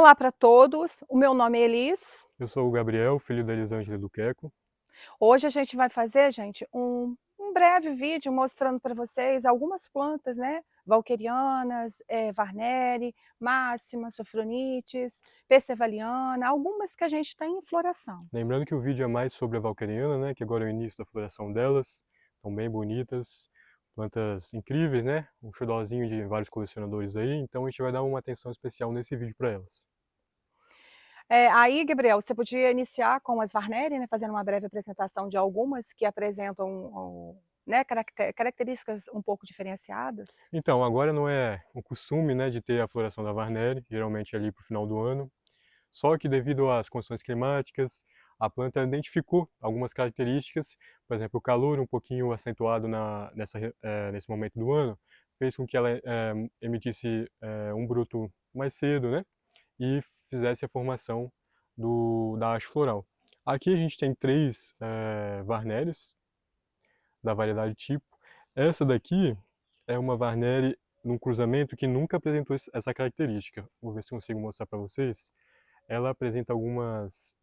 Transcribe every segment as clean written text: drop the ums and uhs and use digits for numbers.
Olá para todos, o meu nome é Elis. Eu sou o Gabriel, filho da Elisângela e do Queco. Hoje a gente vai fazer, gente, um breve vídeo mostrando para vocês algumas plantas, né, valquerianas, Varneri, Máxima, Sofronites, Persevaliana, algumas que a gente tem em floração. Lembrando que o vídeo é mais sobre a valqueriana, né, que agora é o início da floração delas. Estão bem bonitas, plantas incríveis, né, um xodózinho de vários colecionadores aí, então a gente vai dar uma atenção especial nesse vídeo para elas. Aí, Gabriel, você podia iniciar com as Varneri, né, fazendo uma breve apresentação de algumas que apresentam, né, características um pouco diferenciadas? Então, agora não é o costume, né, de ter a floração da Varneri, geralmente ali para o final do ano. Só que devido às condições climáticas, a planta identificou algumas características, por exemplo, o calor um pouquinho acentuado nesse momento do ano, fez com que ela emitisse um broto mais cedo, né? E fizesse a formação da haste floral. Aqui a gente tem três Varneres da variedade tipo. Essa daqui é uma Varneri num cruzamento que nunca apresentou essa característica. Vou ver se consigo mostrar para vocês. Ela apresenta algumas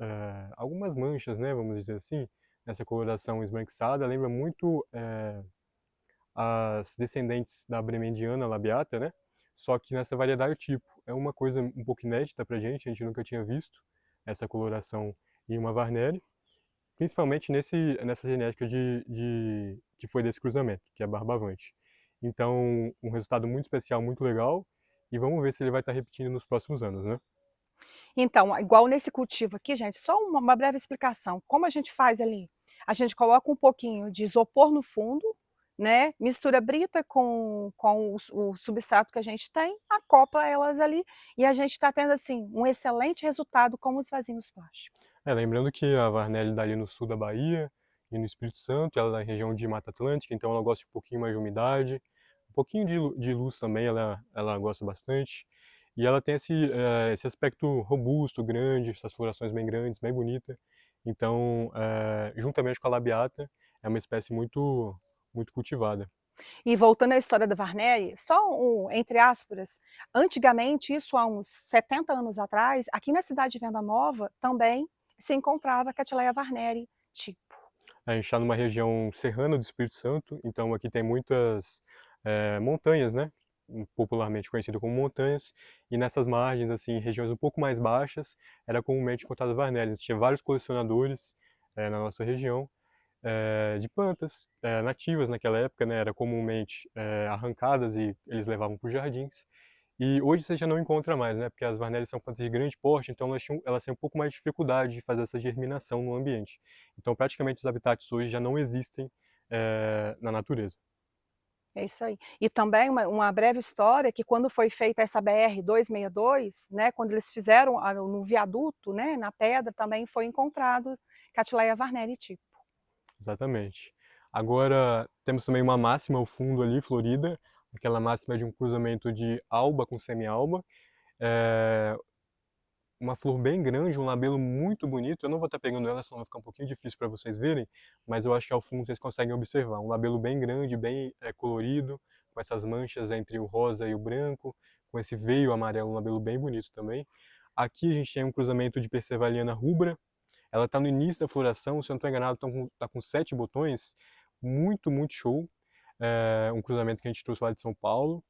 manchas, né, vamos dizer assim, nessa coloração esbranquiçada. Lembra muito as descendentes da Bremendiana labiata, né? Só que nessa variedade tipo. É uma coisa um pouco inédita pra gente, a gente nunca tinha visto essa coloração em uma Varneri, principalmente nessa genética que foi desse cruzamento, que é a Barbavante. Então, um resultado muito especial, muito legal, e vamos ver se ele vai estar repetindo nos próximos anos, né? Então, igual nesse cultivo aqui, gente, só uma breve explicação. Como a gente faz ali? A gente coloca um pouquinho de isopor no fundo, né? Mistura brita com o substrato que a gente tem, acopla elas ali e a gente está tendo assim um excelente resultado com os vasinhos plásticos. Lembrando que a Varnelli dá ali no sul da Bahia e no Espírito Santo, ela é da região de Mata Atlântica, então ela gosta de um pouquinho mais de umidade, um pouquinho de luz também, ela gosta bastante. E ela tem esse aspecto robusto, grande, essas florações bem grandes, bem bonita. Então, juntamente com a labiata, é uma espécie muito cultivada. E voltando à história da Varneri, só entre aspas, antigamente, isso há uns 70 anos atrás, aqui na cidade de Venda Nova também se encontrava a Cattleya varneri tipo. A gente está numa região serrana do Espírito Santo, então aqui tem muitas montanhas, né? Popularmente conhecido como montanhas, e nessas margens, assim, regiões um pouco mais baixas, era comumente encontrado Varnelli. Existia vários colecionadores na nossa região de plantas nativas naquela época, né? Era comumente arrancadas e eles levavam para os jardins. E hoje você já não encontra mais, né? Porque as Varnellias são plantas de grande porte, então elas têm um pouco mais de dificuldade de fazer essa germinação no ambiente. Então, praticamente, os habitats hoje já não existem na natureza. É isso aí. E também uma breve história que quando foi feita essa BR-262, né, quando eles fizeram no viaduto, né, na pedra, também foi encontrado Cattleya varneri tipo. Exatamente. Agora, temos também uma máxima ao fundo ali, florida. Aquela máxima é de um cruzamento de alba com semi-alba. É, uma flor bem grande, um labelo muito bonito. Eu não vou estar pegando ela, senão vai ficar um pouquinho difícil para vocês verem, mas eu acho que ao fundo vocês conseguem observar. Um labelo bem grande, bem colorido, com essas manchas entre o rosa e o branco, com esse veio amarelo, um labelo bem bonito também. Aqui a gente tem um cruzamento de Persevaliana rubra. Ela está no início da floração, se eu não estou enganado, está com 7 botões. Muito show. Um cruzamento que a gente trouxe lá de São Paulo.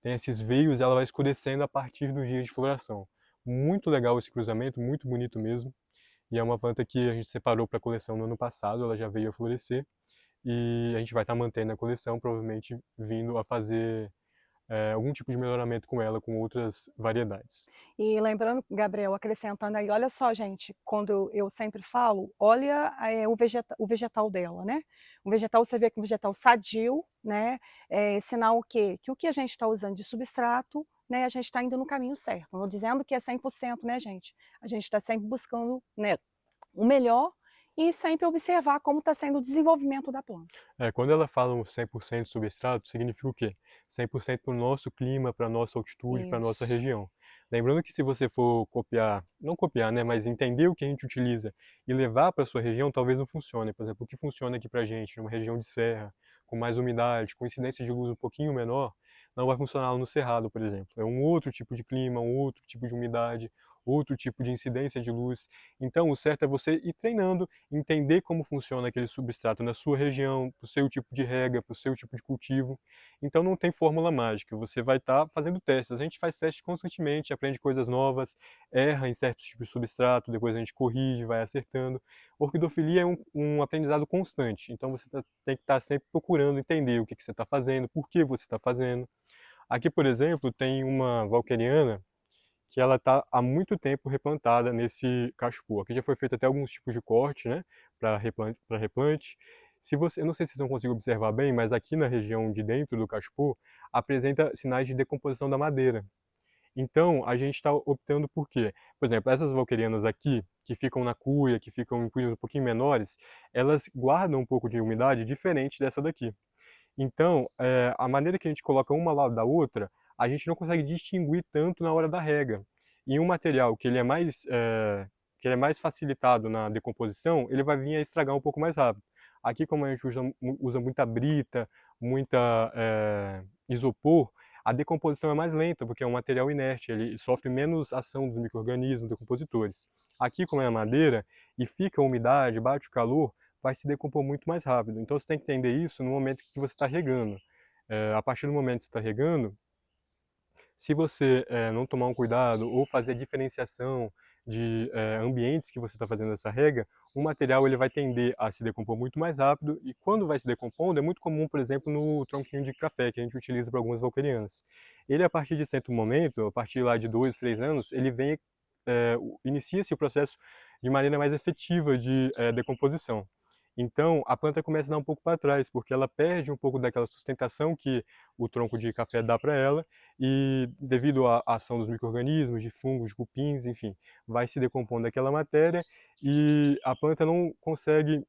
Tem esses veios e ela vai escurecendo a partir do dia de floração. Muito legal esse cruzamento, muito bonito mesmo. E é uma planta que a gente separou para a coleção no ano passado, ela já veio a florescer. E a gente vai estar mantendo a coleção, provavelmente vindo a fazer algum tipo de melhoramento com ela, com outras variedades. E lembrando, Gabriel, acrescentando aí, olha só, gente, quando eu sempre falo, olha o vegetal dela, né? O vegetal, você vê que é um vegetal sadio, né? Sinal o quê? Que o que a gente está usando de substrato, né? A gente está indo no caminho certo. Não dizendo que é 100%, né, gente? A gente está sempre buscando, né, o melhor e sempre observar como está sendo o desenvolvimento da planta. Quando ela fala um 100% substrato, significa o quê? 100% para o nosso clima, para a nossa altitude, para a nossa Isso. região. Lembrando que se você for copiar, não copiar, né, mas entender o que a gente utiliza e levar para a sua região, talvez não funcione. Por exemplo, o que funciona aqui para a gente, numa região de serra, com mais umidade, com incidência de luz um pouquinho menor, não vai funcionar no Cerrado, por exemplo. É um outro tipo de clima, um outro tipo de umidade, outro tipo de incidência de luz. Então, o certo é você ir treinando, entender como funciona aquele substrato na sua região, para o seu tipo de rega, para o seu tipo de cultivo. Então, não tem fórmula mágica, você vai estar fazendo testes. A gente faz testes constantemente, aprende coisas novas, erra em certos tipos de substrato, depois a gente corrige, vai acertando. Orquidofilia é um aprendizado constante, então você tem que estar sempre procurando entender o que você está fazendo, por que você está fazendo. Aqui, por exemplo, tem uma valqueriana que ela está há muito tempo replantada nesse cachepô. Aqui já foi feito até alguns tipos de corte, né, para replante. Se você, eu não sei se vocês vão conseguir observar bem, mas aqui na região de dentro do cachepô apresenta sinais de decomposição da madeira. Então, a gente está optando por quê? Por exemplo, essas valquerianas aqui, que ficam na cuia, que ficam em cuias um pouquinho menores, elas guardam um pouco de umidade diferente dessa daqui. Então, a maneira que a gente coloca uma ao lado da outra, a gente não consegue distinguir tanto na hora da rega. E um material que ele é mais facilitado na decomposição, ele vai vir a estragar um pouco mais rápido. Aqui, como a gente usa muita brita, muita isopor, a decomposição é mais lenta, porque é um material inerte, ele sofre menos ação dos micro-organismos decompositores. Aqui, como é a madeira, e fica a umidade, bate o calor, vai se decompor muito mais rápido. Então você tem que entender isso no momento que você está regando. A partir do momento que você está regando, se você não tomar um cuidado ou fazer a diferenciação de ambientes que você está fazendo essa rega, o material ele vai tender a se decompor muito mais rápido e quando vai se decompondo é muito comum, por exemplo, no tronquinho de café que a gente utiliza para algumas valquerianas. Ele a partir de certo momento, a partir lá de 2, 3 anos, ele vem inicia-se o processo de maneira mais efetiva de decomposição. Então, a planta começa a dar um pouco para trás, porque ela perde um pouco daquela sustentação que o tronco de café dá para ela, e devido à ação dos micro-organismos, de fungos, de cupins, enfim, vai se decompondo aquela matéria e a planta não consegue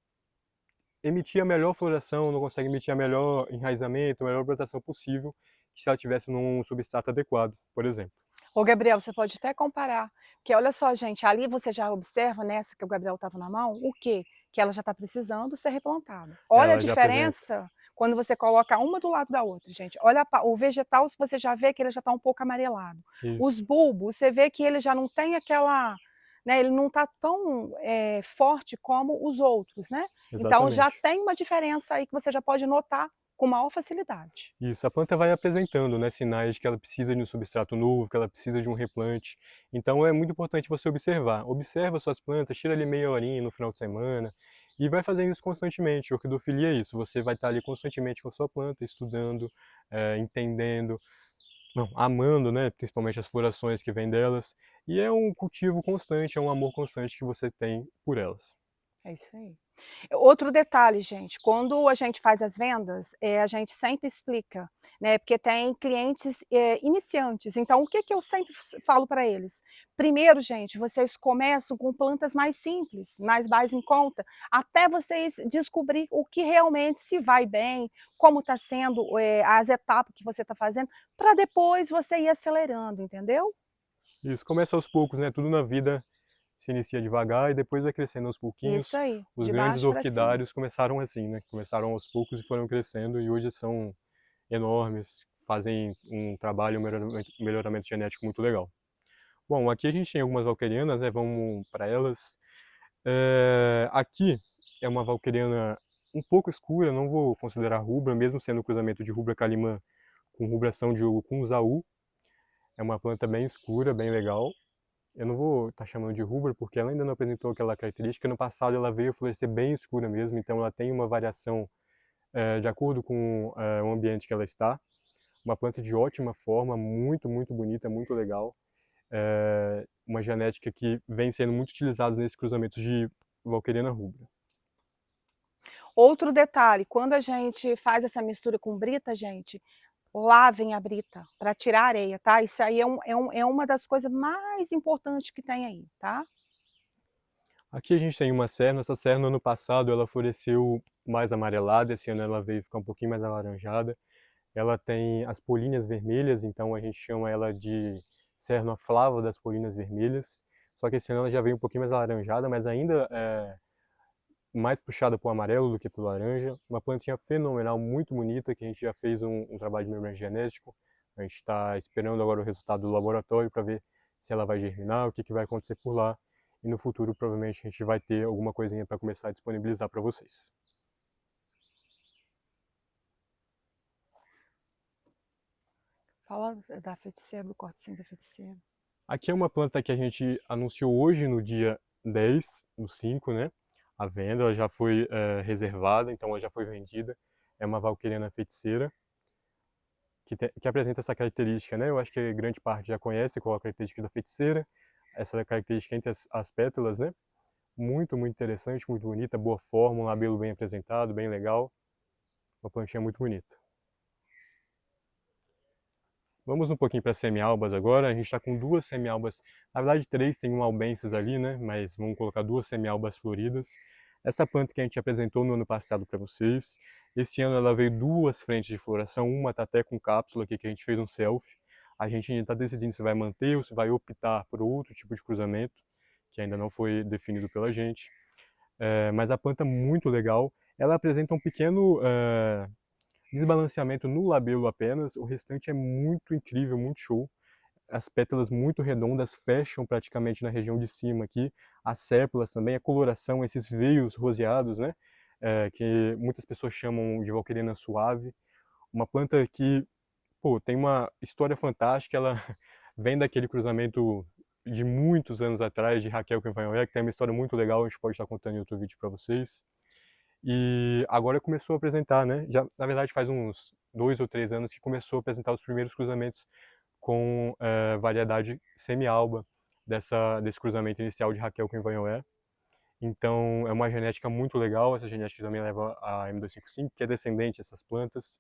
emitir a melhor floração, não consegue emitir a melhor enraizamento, a melhor brotação possível, que se ela tivesse num substrato adequado, por exemplo. Ô Gabriel, você pode até comparar, porque olha só gente, ali você já observa nessa que o Gabriel estava na mão, o quê? Que ela já está precisando ser replantada. Olha a Ela já apresenta diferença quando você coloca uma do lado da outra, gente. Olha o vegetal, se você já vê que ele já está um pouco amarelado. Os isso, bulbos, você vê que ele já não tem aquela, né, ele não está tão forte como os outros, né? Então já exatamente. tem uma diferença aí que você já pode notar com maior facilidade. Isso, a planta vai apresentando, né, sinais de que ela precisa de um substrato novo, que ela precisa de um replante. Então é muito importante você observar. Observa suas plantas, tira ali meia horinha no final de semana e vai fazendo isso constantemente. Orquidofilia é isso, você vai estar ali constantemente com a sua planta, estudando, entendendo, não, amando, né, principalmente as florações que vêm delas. E é um cultivo constante, é um amor constante que você tem por elas. É isso aí. Outro detalhe, gente, quando a gente faz as vendas, a gente sempre explica, né, porque tem clientes, iniciantes, então o que que eu sempre falo para eles? Primeiro, gente, vocês começam com plantas mais simples, mais em conta, até vocês descobrir o que realmente se vai bem, como está sendo, as etapas que você está fazendo, para depois você ir acelerando, entendeu? Isso começa aos poucos, né, tudo na vida se inicia devagar e depois vai crescendo aos Isso pouquinhos. aí, Os de grandes baixo para cima. orquidários começaram assim, né? Começaram aos poucos e foram crescendo e hoje são enormes, fazem um trabalho, um melhoramento genético muito legal. Bom, aqui a gente tem algumas valquerianas, né? Vamos para elas. Aqui é uma valqueriana um pouco escura, não vou considerar rubra, mesmo sendo o cruzamento de rubra calimã com rubração de com zaú. É uma planta bem escura, bem legal. Eu não vou estar chamando de rubra porque ela ainda não apresentou aquela característica. No passado ela veio florescer bem escura mesmo, então ela tem uma variação de acordo com o ambiente que ela está. Uma planta de ótima forma, muito, muito bonita, muito legal. Uma genética que vem sendo muito utilizada nesses cruzamentos de Valqueriana rubra. Outro detalhe, quando a gente faz essa mistura com brita, gente, lavem a brita para tirar a areia, tá? Isso aí é uma das coisas mais importantes que tem aí, tá? Aqui a gente tem uma serna. Essa serna, ano passado, ela floresceu mais amarelada. Esse ano ela veio ficar um pouquinho mais alaranjada. Ela tem as políneas vermelhas, então a gente chama ela de Serna flava das políneas vermelhas. Só que esse ano ela já veio um pouquinho mais alaranjada, mas ainda mais puxada para o amarelo do que para o laranja. Uma plantinha fenomenal, muito bonita, que a gente já fez um trabalho de melhoramento genético. A gente está esperando agora o resultado do laboratório para ver se ela vai germinar, o que vai acontecer por lá. E no futuro, provavelmente, a gente vai ter alguma coisinha para começar a disponibilizar para vocês. Fala da feiticeira, do cortezinho da feiticeira. Aqui é uma planta que a gente anunciou hoje no dia 10 do 5, né? A venda, ela já foi reservada, então ela já foi vendida. É uma valqueriana feiticeira, que apresenta essa característica, né? Eu acho que grande parte já conhece qual é a característica da feiticeira. Essa característica entre as pétalas, né? Muito, muito interessante, muito bonita, boa forma, um labelo bem apresentado, bem legal. Uma plantinha muito bonita. Vamos um pouquinho para semialbas agora. A gente está com duas semialbas, na verdade três, tem um albensis ali, né? Mas vamos colocar duas semialbas floridas. Essa planta que a gente apresentou no ano passado para vocês. Esse ano ela veio duas frentes de floração, uma está até com cápsula aqui que a gente fez um selfie. A gente ainda está decidindo se vai manter ou se vai optar por outro tipo de cruzamento, que ainda não foi definido pela gente. Mas a planta é muito legal. Ela apresenta um pequeno desbalanceamento no labelo apenas, o restante é muito incrível, muito show. As pétalas muito redondas fecham praticamente na região de cima aqui, as sépulas também, a coloração, esses veios roseados, né? Que muitas pessoas chamam de valqueriana suave. Uma planta que, pô, tem uma história fantástica, ela vem daquele cruzamento de muitos anos atrás, de Raquel com Ivanhoé, que tem uma história muito legal, a gente pode estar contando em outro vídeo para vocês. E agora começou a apresentar, né? Já, na verdade, faz uns 2 ou 3 anos que começou a apresentar os primeiros cruzamentos com variedade semi-alba desse cruzamento inicial de Raquel com Ivanhoé. Então, é uma genética muito legal. Essa genética também leva a M255, que é descendente dessas plantas.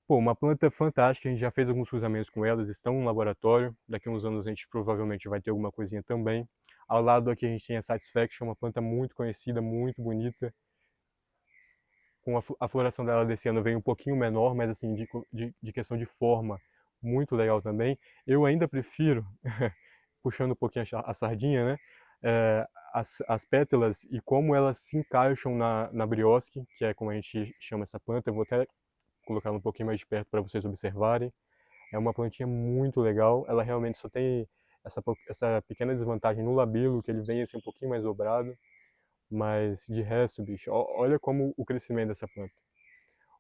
Pô, uma planta fantástica. A gente já fez alguns cruzamentos com elas, estão no laboratório. Daqui a uns anos a gente provavelmente vai ter alguma coisinha também. Ao lado aqui a gente tem a Satisfaction, uma planta muito conhecida, muito bonita. Com a floração dela desse ano veio um pouquinho menor, mas assim, de questão de forma, muito legal também. Eu ainda prefiro, puxando um pouquinho a sardinha, né? As pétalas e como elas se encaixam na briosque, que é como a gente chama essa planta. Eu vou até colocar um pouquinho mais de perto para vocês observarem. É uma plantinha muito legal. Ela realmente só tem essa pequena desvantagem no labelo, que ele vem assim um pouquinho mais dobrado. Mas de resto, bicho, olha como o crescimento dessa planta.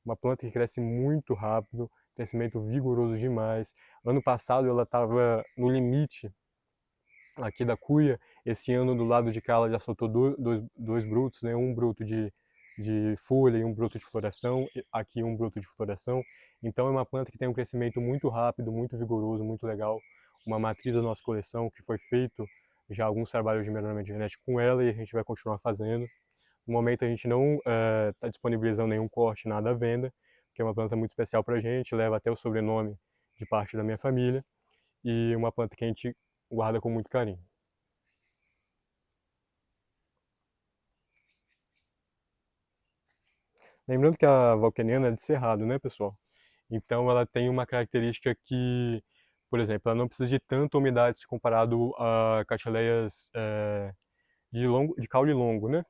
Uma planta que cresce muito rápido, crescimento vigoroso demais. Ano passado ela estava no limite aqui da cuia. Esse ano do lado de cá ela já soltou dois brotos, né? Um broto de folha e um broto de floração. Aqui um broto de floração. Então é uma planta que tem um crescimento muito rápido, muito vigoroso, muito legal. Uma matriz da nossa coleção que foi feito já alguns trabalhos de melhoramento genético com ela e a gente vai continuar fazendo. No momento a gente não está disponibilizando nenhum corte, nada à venda, porque é uma planta muito especial para a gente, leva até o sobrenome de parte da minha família e uma planta que a gente guarda com muito carinho. Lembrando que a valqueniana é de cerrado, né, pessoal? Então ela tem uma característica que, por exemplo, ela não precisa de tanta umidade se comparado a catileias de caule longo, né?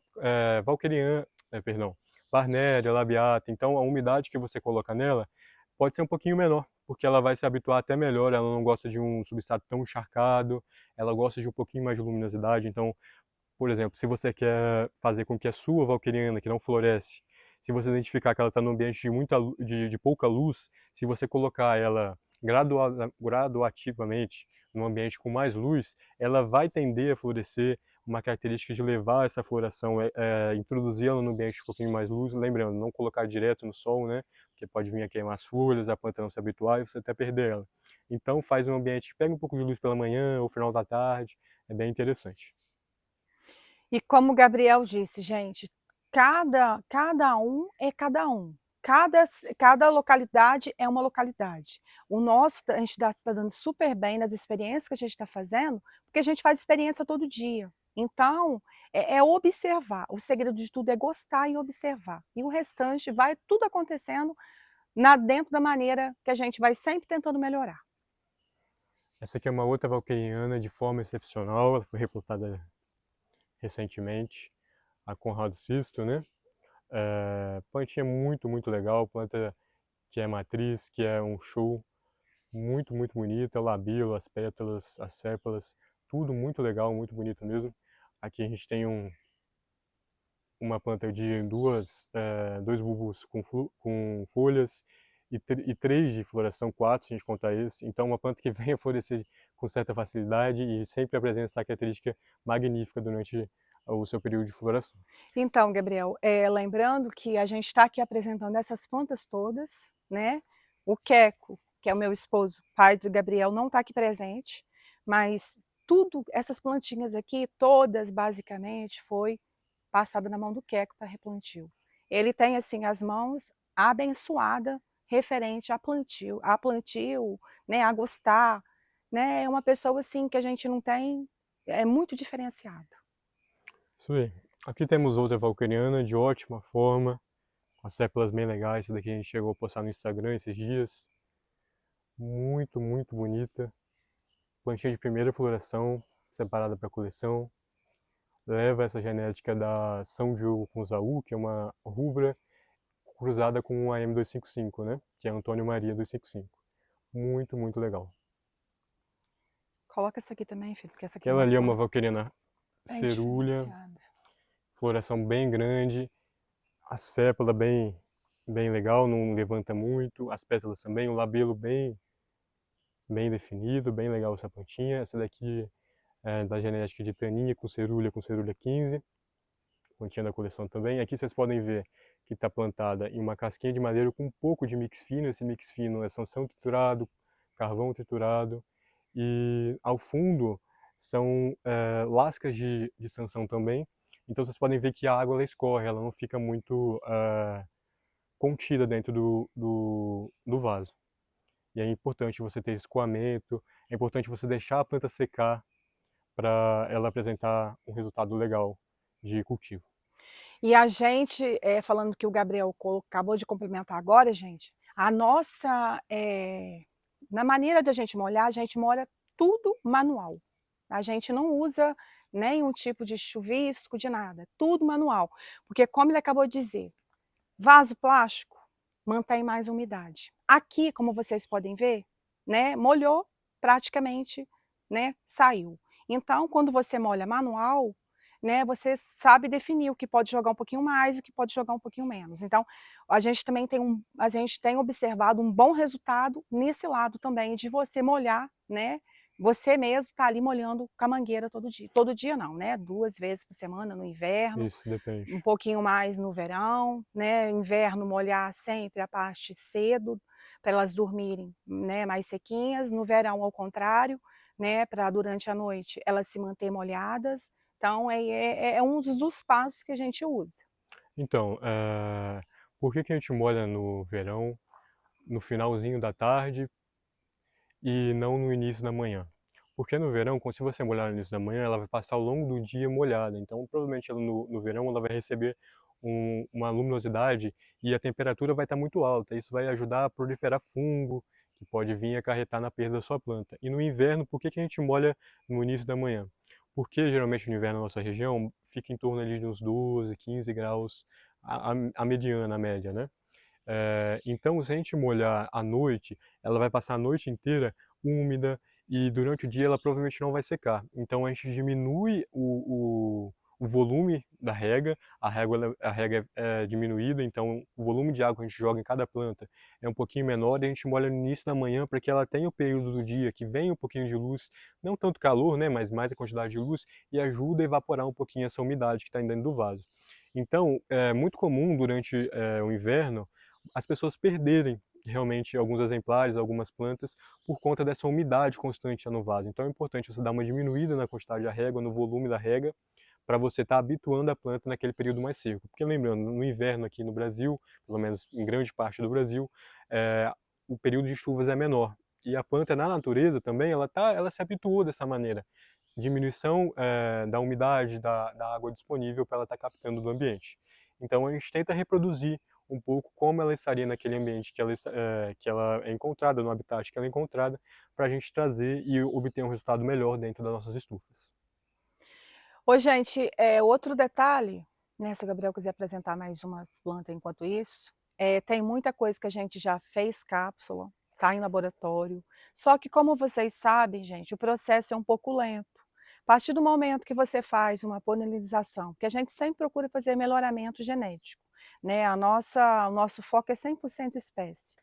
Valqueriana, perdão, Barnéria, Labiata. Então a umidade que você coloca nela pode ser um pouquinho menor, porque ela vai se habituar até melhor. Ela não gosta de um substrato tão encharcado, ela gosta de um pouquinho mais de luminosidade. Então, por exemplo, se você quer fazer com que a sua valqueriana, que não floresce, se você identificar que ela está num ambiente de pouca luz, se você colocar ela graduativamente num ambiente com mais luz, ela vai tender a florescer. Uma característica de levar essa floração introduzir ela no ambiente com um pouquinho mais luz, lembrando, não colocar direto no sol, né? Porque pode vir a queimar as folhas, a planta não se habituar e você até perder ela. Então faz um ambiente que pega um pouco de luz pela manhã ou final da tarde, é bem interessante. E como o Gabriel disse, gente, cada um é cada um. Cada localidade é uma localidade. O nosso, a gente está dando super bem nas experiências que a gente está fazendo, porque a gente faz experiência todo dia. Então, é observar. O segredo de tudo é gostar e observar. E o restante vai tudo acontecendo dentro da maneira que a gente vai sempre tentando melhorar. Essa aqui é uma outra valqueriana de forma excepcional, ela foi replantada recentemente, a Conrado Sisto, né? Plantinha muito, muito legal, planta que é matriz, que é um show, muito, muito bonita, o labelo, as pétalas, as sépalas, tudo muito legal, muito bonito mesmo. Aqui a gente tem uma planta de dois bulbos com folhas e três de floração, quatro se a gente contar esse. Então uma planta que vem a florescer com certa facilidade e sempre apresenta essa característica magnífica durante o seu período de floração. Então, Gabriel, lembrando que a gente está aqui apresentando essas plantas todas, né? O Queco, que é o meu esposo, pai do Gabriel, não está aqui presente, mas tudo, essas plantinhas aqui, todas basicamente foi passada na mão do Queco para replantio. Ele tem assim as mãos abençoadas referente a plantio, né, a gostar, né? É uma pessoa assim que a gente não tem, é muito diferenciada. Isso aí. Aqui temos outra valqueriana de ótima forma, com as sépalas bem legais. Essa daqui a gente chegou a postar no Instagram esses dias. Muito, muito bonita. Plantinha de primeira floração, separada para coleção. Leva essa genética da São Diogo com Zaú, que é uma rubra cruzada com a M255, né? Que é Antônio Maria 255. Muito, muito legal. Coloca essa aqui também, filho, porque essa aqui é Aquela uma ali é flor uma valqueriana bem cerúlea, diferenciada. floração bem grande, a sépala bem legal, não levanta muito, as pétalas também, o labelo bem definido, bem legal essa plantinha. Essa daqui é da genética de Taninha com cerúlea 15, plantinha da coleção também. Aqui vocês podem ver que está plantada em uma casquinha de madeira com um pouco de mix fino. Esse mix fino é sansão triturado, carvão triturado, e ao fundo são lascas de sansão também. Então vocês podem ver que a água ela escorre, ela não fica muito contida dentro do vaso. E é importante você ter escoamento, é importante você deixar a planta secar para ela apresentar um resultado legal de cultivo. E a gente, falando que o Gabriel acabou de complementar agora, gente, a nossa, na maneira da a gente molha tudo manual. A gente não usa nenhum tipo de chuvisco, de nada, tudo manual. Porque como ele acabou de dizer, vaso plástico mantém mais umidade. Aqui, como vocês podem ver, né, molhou, praticamente, né, saiu. Então, quando você molha manual, né, você sabe definir o que pode jogar um pouquinho mais e o que pode jogar um pouquinho menos. Então, a gente tem observado um bom resultado nesse lado também de você molhar, né, você mesmo está ali molhando com a mangueira todo dia não, né, 2 vezes por semana no inverno, Isso, depende. um pouquinho mais no verão, né, inverno molhar sempre a parte cedo, para elas dormirem, né, mais sequinhas, no verão ao contrário, né, para durante a noite elas se manter molhadas, então é um dos passos que a gente usa. Então, por que que a gente molha no verão, no finalzinho da tarde e não no início da manhã? Porque no verão, se você molhar no início da manhã, ela vai passar ao longo do dia molhada. Então, provavelmente ela no verão ela vai receber uma luminosidade e a temperatura vai estar muito alta. Isso vai ajudar a proliferar fungo, que pode vir acarretar na perda da sua planta. E no inverno, por que que a gente molha no início da manhã? Porque geralmente no inverno na nossa região fica em torno ali de uns 12, 15 graus a mediana, a média, né? Então, se a gente molhar à noite, ela vai passar a noite inteira úmida e durante o dia ela provavelmente não vai secar. Então, a gente diminui o volume da rega, a rega é diminuída, então o volume de água que a gente joga em cada planta é um pouquinho menor e a gente molha no início da manhã para que ela tenha o período do dia que vem um pouquinho de luz, não tanto calor, né, mas mais a quantidade de luz e ajuda a evaporar um pouquinho essa umidade que está dentro do vaso. Então, é muito comum durante o inverno as pessoas perderem realmente alguns exemplares, algumas plantas, por conta dessa umidade constante no vaso. Então é importante você dar uma diminuída na quantidade da rega, no volume da rega, para você estar habituando a planta naquele período mais seco. Porque lembrando, no inverno aqui no Brasil, pelo menos em grande parte do Brasil, o período de chuvas é menor. E a planta na natureza também, ela se habituou dessa maneira. Diminuição da umidade, da água disponível para ela estar captando do ambiente. Então a gente tenta reproduzir um pouco como ela estaria naquele ambiente que ela é encontrada, no habitat que ela é encontrada, para a gente trazer e obter um resultado melhor dentro das nossas estufas. Ô gente, outro detalhe, né, se o Gabriel quiser apresentar mais uma planta enquanto isso, tem muita coisa que a gente já fez cápsula, tá em laboratório. Só que como vocês sabem, gente, o processo é um pouco lento. A partir do momento que você faz uma polinização, porque a gente sempre procura fazer melhoramento genético, né, o nosso foco é 100% espécie.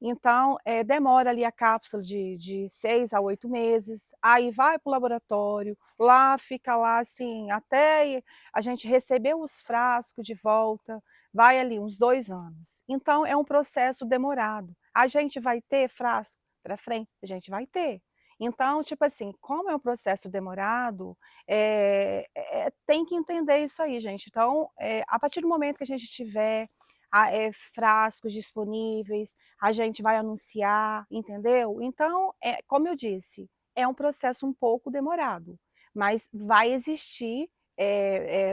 Então, demora ali a cápsula de 6 a 8 meses, aí vai para o laboratório, lá fica lá assim, até a gente receber os frascos de volta, vai ali uns 2 anos. Então é um processo demorado. A gente vai ter frasco para frente? A gente vai ter. Então, tipo assim, como é um processo demorado, tem que entender isso aí, gente. Então, a partir do momento que a gente tiver frascos disponíveis, a gente vai anunciar, entendeu? Então, como eu disse, é um processo um pouco demorado, mas vai existir,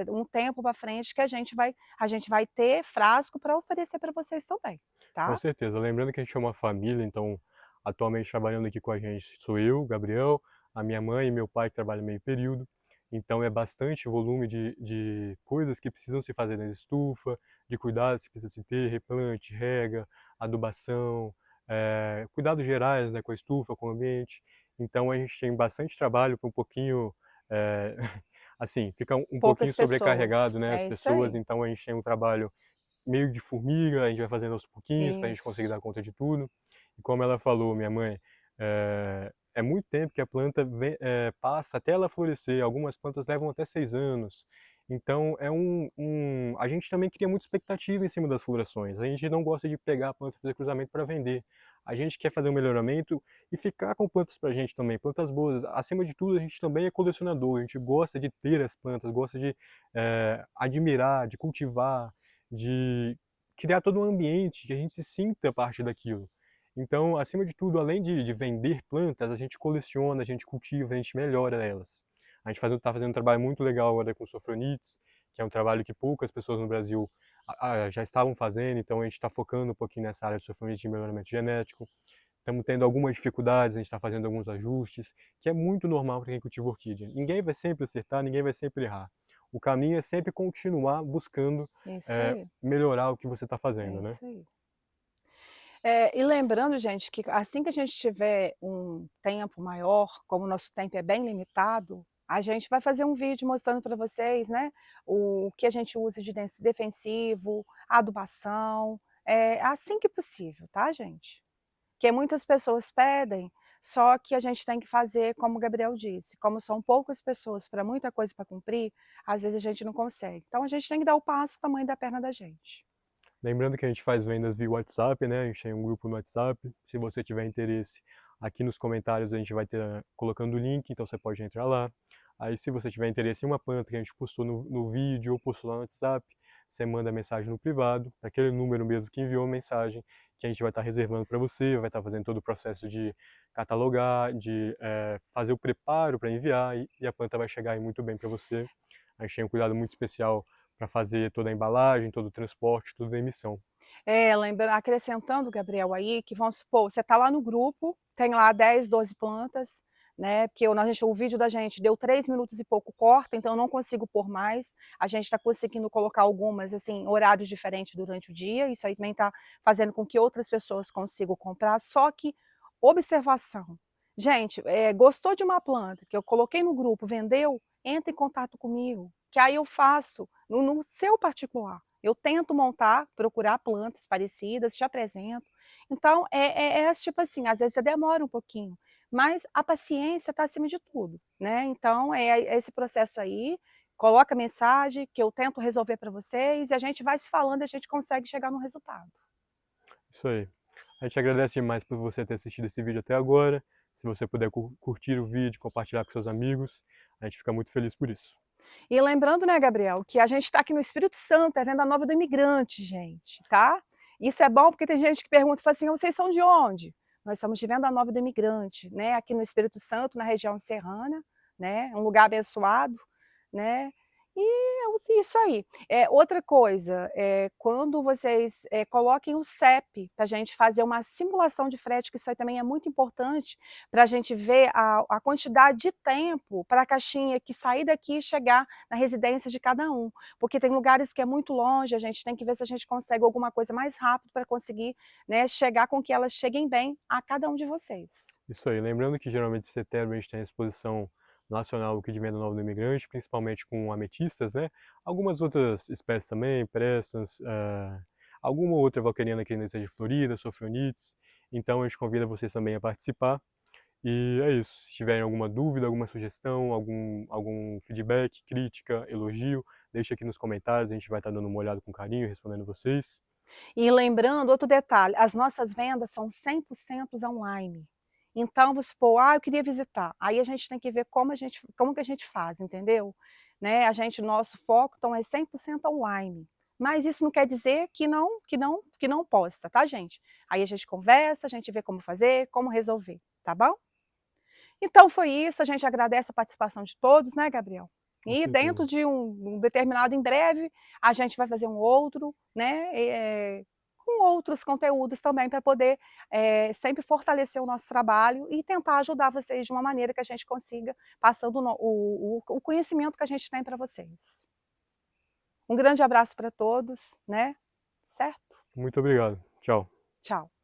um tempo para frente que a gente vai ter frasco para oferecer para vocês também, Com tá? certeza. Lembrando que a gente é uma família, então, atualmente trabalhando aqui com a gente sou eu, Gabriel, a minha mãe e meu pai que trabalham meio período. Então é bastante volume de coisas que precisam se fazer na estufa, de cuidados que precisa se ter, replante, rega, adubação, cuidados gerais, né, com a estufa, com o ambiente. Então a gente tem bastante trabalho para um pouquinho, eh, assim, fica um pouquinho Poucas pessoas, sobrecarregado, né, as é isso pessoas, aí, então a gente tem um trabalho meio de formiga, a gente vai fazendo aos pouquinhos para a gente conseguir isso. dar conta de tudo. E como ela falou, minha mãe, é muito tempo que a planta passa até ela florescer, algumas plantas levam até 6 anos. Então a gente também cria muita expectativa em cima das florações, a gente não gosta de pegar a planta e fazer cruzamento para vender. A gente quer fazer um melhoramento e ficar com plantas para a gente também, plantas boas. Acima de tudo, a gente também é colecionador, a gente gosta de ter as plantas, gosta de admirar, de cultivar, de criar todo um ambiente que a gente se sinta parte daquilo. Então, acima de tudo, além de vender plantas, a gente coleciona, a gente cultiva, a gente melhora elas. A gente está fazendo um trabalho muito legal agora com sofronites, que é um trabalho que poucas pessoas no Brasil já estavam fazendo, então a gente está focando um pouquinho nessa área de sofronites de melhoramento genético. Estamos tendo algumas dificuldades, a gente está fazendo alguns ajustes, que é muito normal para quem cultiva orquídea. Ninguém vai sempre acertar, ninguém vai sempre errar. O caminho é sempre continuar buscando Isso aí, melhorar o que você está é fazendo, né? isso aí. E lembrando, gente, que assim que a gente tiver um tempo maior, como o nosso tempo é bem limitado, a gente vai fazer um vídeo mostrando para vocês, né, o que a gente usa de defensivo, adubação, assim que possível, tá, gente? Que muitas pessoas pedem, só que a gente tem que fazer como o Gabriel disse, como são poucas pessoas para muita coisa para cumprir, às vezes a gente não consegue. Então a gente tem que dar o passo do tamanho da perna da gente. Lembrando que a gente faz vendas via WhatsApp, né? A gente tem um grupo no WhatsApp. Se você tiver interesse, aqui nos comentários a gente vai ter colocando o link, então você pode entrar lá. Aí se você tiver interesse em uma planta que a gente postou no vídeo ou postou lá no WhatsApp, você manda mensagem no privado, para aquele número mesmo que enviou a mensagem, que a gente vai estar reservando para você, vai estar fazendo todo o processo de catalogar, de fazer o preparo para enviar e a planta vai chegar aí muito bem para você. A gente tem um cuidado muito especial para fazer toda a embalagem, todo o transporte, toda a emissão. Acrescentando, Gabriel, aí, que vamos supor, você está lá no grupo, tem lá 10, 12 plantas, né? Porque o vídeo da gente deu 3 minutos e pouco, corta, então eu não consigo pôr mais. A gente está conseguindo colocar algumas, assim, horários diferentes durante o dia, isso aí também está fazendo com que outras pessoas consigam comprar. Só que, observação, gente, gostou de uma planta que eu coloquei no grupo, vendeu? Entra em contato comigo, que aí eu faço no seu particular. Eu tento montar, procurar plantas parecidas, te apresento. Então, tipo assim, às vezes demora um pouquinho, mas a paciência está acima de tudo, né? Então, é esse processo aí, coloca mensagem que eu tento resolver para vocês e a gente vai se falando e a gente consegue chegar no resultado. Isso aí. A gente agradece demais por você ter assistido esse vídeo até agora. Se você puder curtir o vídeo, compartilhar com seus amigos, a gente fica muito feliz por isso. E lembrando, né, Gabriel, que a gente está aqui no Espírito Santo, é Venda Nova do Imigrante, gente, tá? Isso é bom porque tem gente que pergunta, fala assim, vocês são de onde? Nós somos de Venda Nova do Imigrante, né? Aqui no Espírito Santo, na região serrana, né? Um lugar abençoado, né? Isso aí. Outra coisa, quando vocês, coloquem o CEP para a gente fazer uma simulação de frete, que isso aí também é muito importante, para a gente ver a quantidade de tempo para a caixinha que sair daqui e chegar na residência de cada um. Porque tem lugares que é muito longe, a gente tem que ver se a gente consegue alguma coisa mais rápido para conseguir, né, chegar com que elas cheguem bem a cada um de vocês. Isso aí. Lembrando que geralmente em setembro a gente tem a exposição nacional aqui de venda nova do imigrante, principalmente com ametistas, né? Algumas outras espécies também, pressas, alguma outra valqueriana que ainda seja florida, sofronites. Então a gente convida vocês também a participar. E é isso. Se tiverem alguma dúvida, alguma sugestão, algum feedback, crítica, elogio, deixa aqui nos comentários, a gente vai estar dando uma olhada com carinho, respondendo vocês. E lembrando, outro detalhe, as nossas vendas são 100% online. Então, vamos supor, eu queria visitar, aí a gente tem que ver como que a gente faz, entendeu? Né, nosso foco, então, é 100% online. Mas isso não quer dizer que não possa, tá, gente? Aí a gente conversa, a gente vê como fazer, como resolver, tá bom? Então foi isso, a gente agradece a participação de todos, né, Gabriel? Com E certeza. dentro de um determinado em breve, a gente vai fazer um outro, né, com outros conteúdos também para poder, sempre fortalecer o nosso trabalho e tentar ajudar vocês de uma maneira que a gente consiga, passando o conhecimento que a gente tem para vocês. Um grande abraço para todos, né, certo? Muito obrigado. Tchau. Tchau.